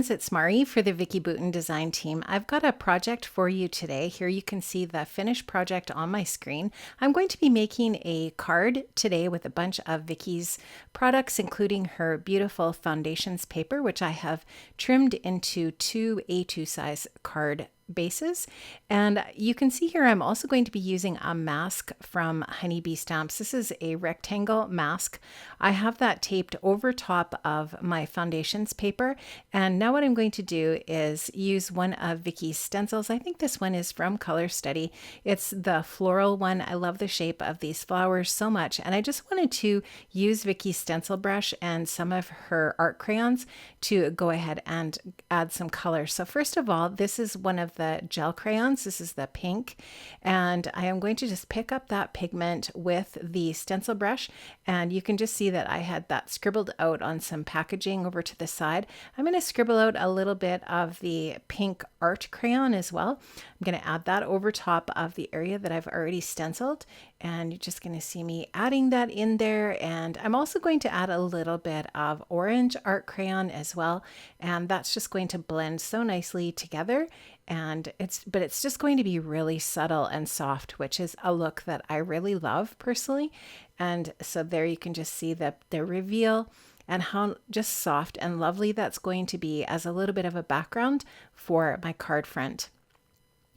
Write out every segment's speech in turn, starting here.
friends, it's Mari for the Vicki Boutin design team. I've got a project for you today. Here you can see the finished project on my screen. I'm going to be making a card today with a bunch of Vicki's products, including her beautiful foundations paper, which I have trimmed into two A2 size card bases. And you can see here I'm also going to be using a mask from Honeybee Stamps. This is a rectangle mask. I have that taped over top of my foundations paper. And now what I'm going to do is use one of Vicki's stencils. I think this one is from Color Study. It's the floral one. I love the shape of these flowers so much. And I just wanted to use Vicki's stencil brush and some of her art crayons to go ahead and add some color. So first of all, this is one of the gel crayons. This is the pink, and I am going to just pick up that pigment with the stencil brush, and you can just see that I had that scribbled out on some packaging over to the side. I'm going to scribble out a little bit of the pink art crayon as well. I'm going to add that over top of the area that I've already stenciled, and you're just going to see me adding that in there. And I'm also going to add a little bit of orange art crayon as well, and that's just going to blend so nicely together. And it's just going to be really subtle and soft, which is a look that I really love personally. And so there you can just see the reveal and how just soft and lovely that's going to be as a little bit of a background for my card front.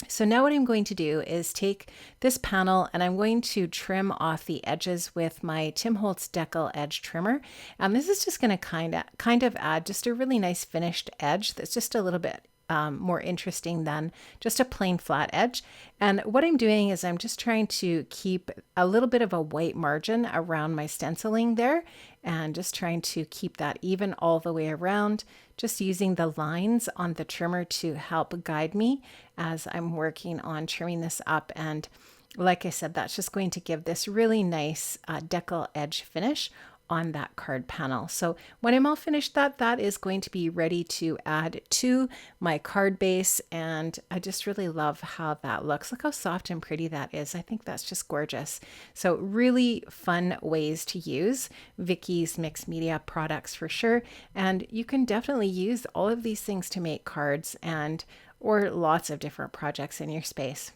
So now what I'm going to do is take this panel and I'm going to trim off the edges with my Tim Holtz Decal Edge Trimmer. And this is just going to kind of add just a really nice finished edge that's just a little bit more interesting than just a plain flat edge. And what I'm doing is I'm just trying to keep a little bit of a white margin around my stenciling there, and just trying to keep that even all the way around, just using the lines on the trimmer to help guide me as I'm working on trimming this up. And like I said, that's just going to give this really nice decal edge finish on that card panel. So when I'm all finished, that is going to be ready to add to my card base. And I just really love how that looks. Look how soft and pretty that is. I think that's just gorgeous. So really fun ways to use Vicki's mixed media products for sure. And you can definitely use all of these things to make cards or lots of different projects in your space.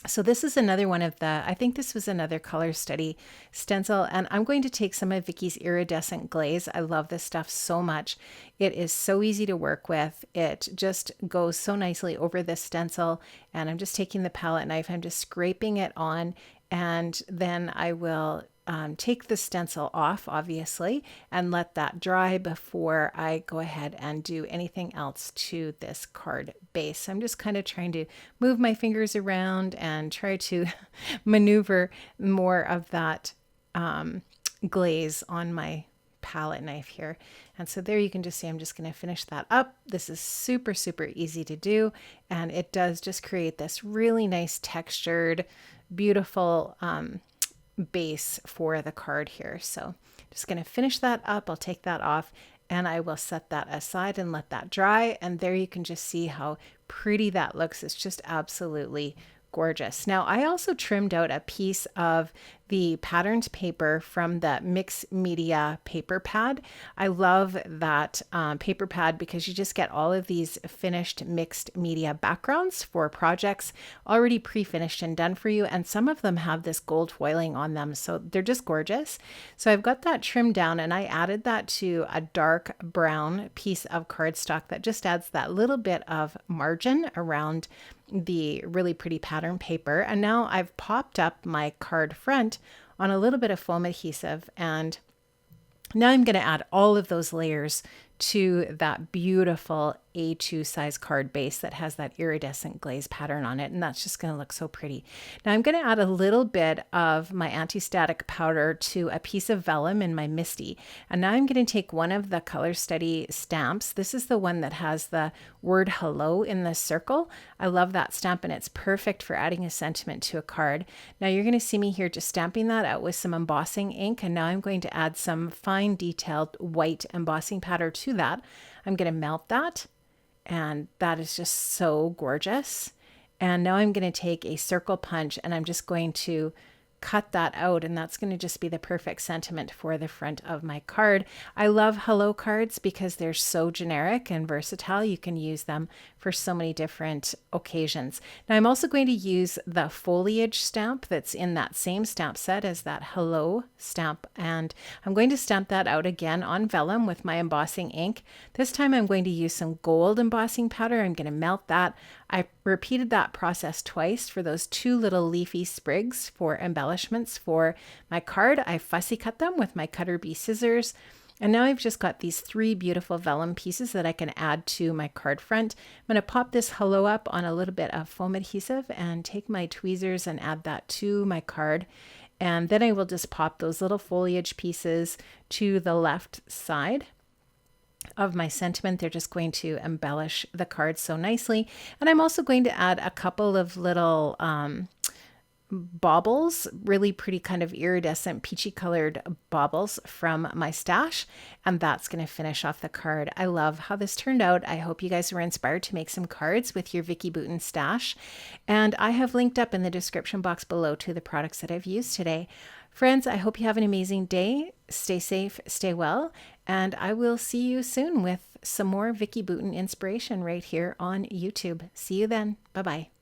So this is another one of I think this was another Color Study stencil, and I'm going to take some of Vicki's Iridescent Glaze. I love this stuff so much. It is so easy to work with. It just goes so nicely over this stencil, and I'm just taking the palette knife, I'm just scraping it on, and then I will take the stencil off, obviously, and let that dry before I go ahead and do anything else to this card base. I'm just kind of trying to move my fingers around and try to maneuver more of that glaze on my palette knife here. And so there you can just see I'm just going to finish that up. This is super, super easy to do, and it does just create this really nice textured, beautiful base for the card here. So just going to finish that up. I'll take that off and I will set that aside and let that dry. And there you can just see how pretty that looks. It's just absolutely gorgeous. Now I also trimmed out a piece of the patterned paper from the Mixed Media paper pad. I love that paper pad because you just get all of these finished mixed media backgrounds for projects already pre-finished and done for you. And some of them have this gold foiling on them. So they're just gorgeous. So I've got that trimmed down and I added that to a dark brown piece of cardstock that just adds that little bit of margin around the really pretty pattern paper. And now I've popped up my card front on a little bit of foam adhesive, and now I'm going to add all of those layers to that beautiful A2 size card base that has that iridescent glaze pattern on it. And that's just going to look so pretty. Now I'm going to add a little bit of my anti-static powder to a piece of vellum in my MISTI. And now I'm going to take one of the Color Study stamps. This is the one that has the word hello in the circle. I love that stamp and it's perfect for adding a sentiment to a card. Now you're going to see me here just stamping that out with some embossing ink. And now I'm going to add some fine detailed white embossing powder to that. I'm going to melt that, and that is just so gorgeous. And now I'm going to take a circle punch and I'm just going to cut that out, and that's going to just be the perfect sentiment for the front of my card. I love hello cards because they're so generic and versatile. You can use them for so many different occasions. Now I'm also going to use the foliage stamp that's in that same stamp set as that hello stamp, and I'm going to stamp that out again on vellum with my embossing ink. This time I'm going to use some gold embossing powder. I'm going to melt that. I repeated that process twice for those two little leafy sprigs for embellishments for my card. I fussy cut them with my Cutter Bee scissors. And now I've just got these 3 beautiful vellum pieces that I can add to my card front. I'm going to pop this hello up on a little bit of foam adhesive and take my tweezers and add that to my card. And then I will just pop those little foliage pieces to the left side of my sentiment. They're just going to embellish the card so nicely. And I'm also going to add a couple of little baubles, really pretty kind of iridescent peachy colored baubles from my stash, and that's going to finish off the card. I love how this turned out. I hope you guys were inspired to make some cards with your Vicki Boutin stash, and I have linked up in the description box below to the products that I've used today. Friends, I hope you have an amazing day. Stay safe, stay well, and I will see you soon with some more Vicki Boutin inspiration right here on YouTube. See you then. Bye-bye.